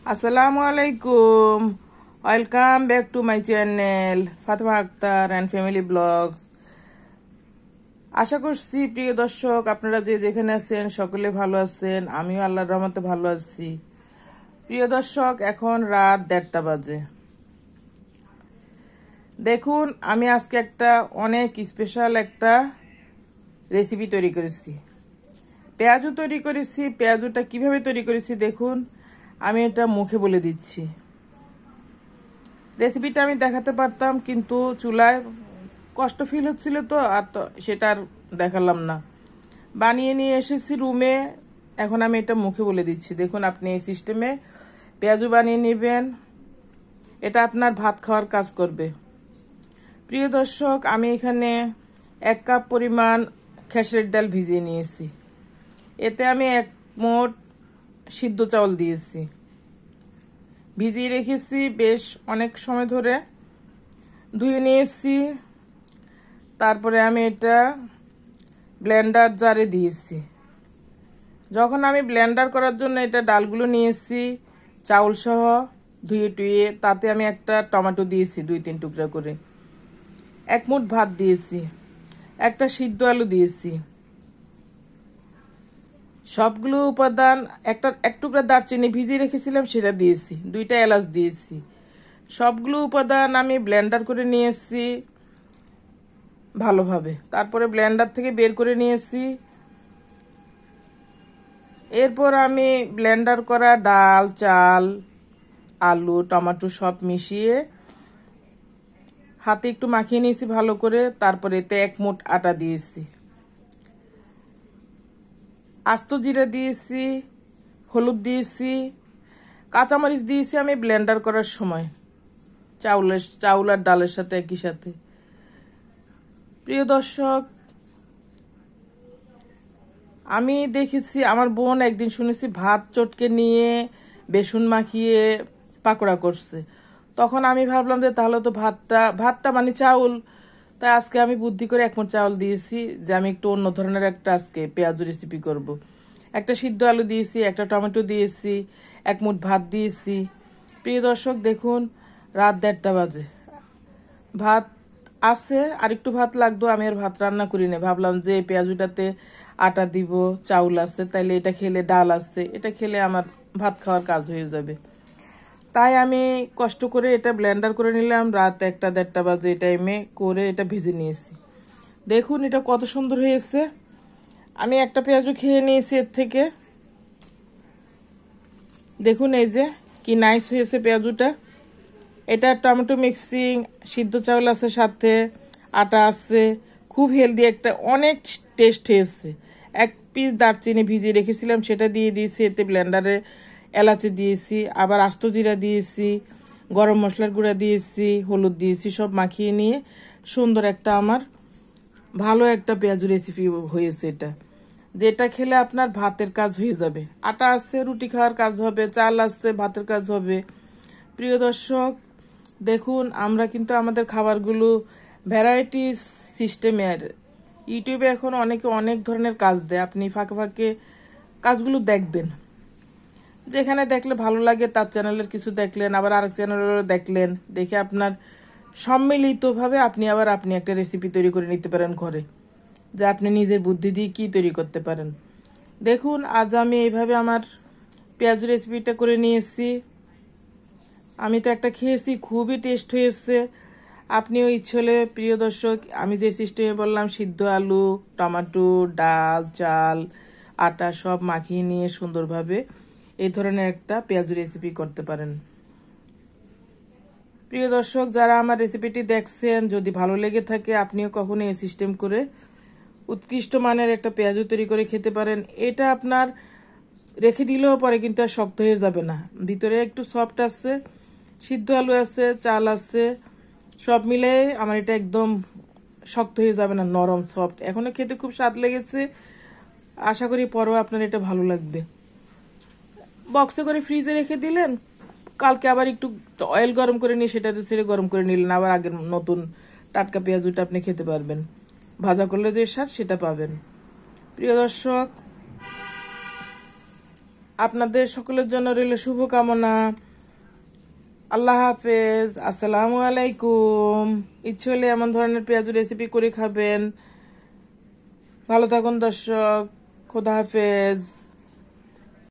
Assalamu alaikum. Welcome back to my channel Fatima Akhtar and Family Blogs. আশা করছি প্রিয় দর্শক আপনারা যে যেখানে আছেন সকলে ভালো আছেন। আমিও আল্লাহর রহমতে ভালো আছি। প্রিয় দর্শক এখন রাত 1:30 বাজে। দেখুন আমি আজকে একটা অনেক স্পেশাল একটা রেসিপি তৈরি করেছি। পেঁয়াজু তৈরি করেছি। পেঁয়াজুটা কিভাবে তৈরি করেছি দেখুন, আমি এটা মুখে বলে দিচ্ছি। রেসিপিটা আমি দেখাতে পারতাম কিন্তু চুলায় কষ্ট ফিল হচ্ছিল তো আর তো সেটা আর দেখালাম না। বানিয়ে নিয়ে এসেছি রুমে, এখন আমি এটা মুখে বলে দিচ্ছি। দেখুন আপনি এই সিস্টেমে পেঁয়াজু বানিয়ে নেবেন, এটা আপনার ভাত খাওয়ার কাজ করবে। প্রিয় দর্শক আমি এখানে 1 কাপ পরিমাণ খেসারির ডাল ভিজিয়ে নিয়েছি। এতে আমি 1 মোট সিদ্ধ চাউল দিয়েছি, ভিজিয়ে রেখেছি বেশ অনেক সময় ধরে, ধুয়ে নিয়েছি। তারপরে আমি এটা ব্লেন্ডার জারে দিয়েছি। যখন আমি ব্লেন্ডার করার জন্য এটা ডালগুলো নিয়েছি চাউল সহ ধুয়ে টুয়ে, তাতে আমি একটা টমেটো দিয়েছি 2-3 টুকরা করে, 1 মুঠ ভাত দিয়েছি, একটা সিদ্ধ আলু দিয়েছি। সবগুলো উপাদান, এক টুকরা দারচিনি ভিজিয়ে রেখেছিলাম সেটা দিয়েছি, 2টা এলাচ দিয়েছি। সবগুলো উপাদান আমি ব্লেন্ডার করে নিয়েছি ভালোভাবে। তারপরে ব্লেন্ডার থেকে বের করে নিয়েছি। এরপর আমি ব্লেন্ডার করা ডাল, চাল, আলু, টমেটো সব মিশিয়ে হাতে একটু মাখিয়ে নিয়েছি ভালো করে। তারপরে এতে 1 মুঠ আটা দিয়েছি, আস্ত জিরা দিয়েছি, হলুদ দিয়েছি, কাঁচামরিচ দিয়েছি আমি ব্লেন্ডার করার সময় চাউল আর ডালের সাথে একই সাথে। প্রিয় দর্শক আমি দেখেছি আমার বোন একদিন শুনেছি ভাত চটকে নিয়ে বেসন মাখিয়ে পাকোড়া করছে। তখন আমি ভাবলাম যে তাহলে তো ভাতটা মানে চাউল, তাই আজকে আমি বুদ্ধি করে 1 মুঠ চাউল দিয়েছি যে আমি একটু অন্য ধরনের একটা আজকে পেঁয়াজু রেসিপি করব। একটা সিদ্ধ আলু দিয়েছি, একটা টমেটো দিয়েছি, 1 মুঠ ভাত দিয়েছি। প্রিয় দর্শক দেখুন রাত 1:30 বাজে, ভাত আছে আর একটু ভাত লাগতো, আমি আর ভাত রান্না করি না। ভাবলাম যে পেঁয়াজুটাতে আটা দিব, চাউল আছে, তাইলে এটা খেলে, ডাল আছে, এটা খেলে আমার ভাত খাওয়ার কাজ হয়ে যাবে। তাই আমি কষ্ট করে এটা ব্লেন্ডার করে নিলাম। রাত 1:30 বাজে এই টাইমে করে এটা ভেজে নিয়েছি। দেখুন এটা কত সুন্দর হয়েছে। আমি একটা পেঁয়াজু খেয়ে নিয়েছি এর থেকে। দেখুন এই যে কি নাইস হয়েছে পেঁয়াজুটা। এটা টমেটো মিক্সিং, সিদ্ধ চাউল আছে সাথে, আটা আছে, খুব হেলদি একটা, অনেক টেস্ট হয়েছে। 1 পিস দারচিনি ভিজিয়ে রেখেছিলাম সেটা দিয়ে দিয়েছি, এতে ব্লেন্ডারে এলাচি দিয়েছি, আবার আস্ত জিরা দিয়েছি, গরম মশলার গুঁড়া দিয়েছি, হলুদ দিয়েছি, সব মাখিয়ে নিয়ে সুন্দর একটা আমার ভালো একটা পেঁয়াজু রেসিপি হয়েছে এটা, যেটা খেলে আপনার ভাতের কাজ হয়ে যাবে। আটা আছে রুটি খাওয়ার কাজ হবে, চাল আছে ভাতের কাজ হবে। প্রিয় দর্শক দেখুন আমরা কিন্তু আমাদের খাবারগুলো ভ্যারাইটিস সিস্টেমের, ইউটিউবে এখন অনেকে অনেক ধরনের কাজ দেয়, আপনি ফাঁকে ফাঁকে কাজগুলো দেখবেন। যেখানে দেখলে ভালো লাগে তার চ্যানেলের কিছু দেখলেন, আবার আরেক চ্যানেলেরও দেখলেন, দেখে আপনার সম্মিলিতভাবে আপনি একটা রেসিপি তৈরি করে নিতে পারেন ঘরে, যে আপনি নিজের বুদ্ধি দিয়ে কি তৈরি করতে পারেন। দেখুন আজ আমি এইভাবে আমার পেঁয়াজু রেসিপিটা করে নিয়েছি। আমি তো একটা খেয়েছি, খুবই টেস্ট হয়েছে। আপনিও ইচ্ছে হলে প্রিয় দর্শক আমি যে সিস্টেমে বললাম সিদ্ধ আলু, টমেটো, ডাল, চাল, আটা সব মাখিয়ে নিয়ে সুন্দরভাবে এই ধরনের একটা পেঁয়াজু রেসিপি করতে পারেন। প্রিয় দর্শক যারা আমার রেসিপিটি দেখছেন, যদি ভালো লেগে থাকে আপনিও কখনো এই সিস্টেম করে উৎকৃষ্ট মানের একটা পেঁয়াজু তৈরি করে খেতে পারেন। এটা আপনার রেখে দিলেও পরে কিন্তু আর শক্ত হয়ে যাবে না, ভিতরে একটু সফট আছে, সিদ্ধ আলু আছে, চাল আছে, সব মিলে আমার এটা একদম শক্ত হয়ে যাবে না, নরম সফট। এখনো খেতে খুব স্বাদ লেগেছে, আশা করি পরেও আপনার এটা ভালো লাগবে। বক্সে করে ফ্রিজে রেখে দিলেন, কালকে আবার একটু অয়েল গরম করে নিয়ে সেটাতে ছেড়ে গরম করে নিলেন, আবার আগের নতুন টাটকা পেঁয়াজুটা আপনি খেতে পারবেন, ভাজা করলে যে স্বাদ সেটা পাবেন। প্রিয় দর্শক আপনাদের সকলের জন্য রইল শুভকামনা। আল্লাহ হাফেজ, আসসালামু আলাইকুম। ইচ্ছে হলে এমন ধরনের পেঁয়াজু রেসিপি করে খাবেন। ভালো থাকুন দর্শক, খোদা হাফেজ।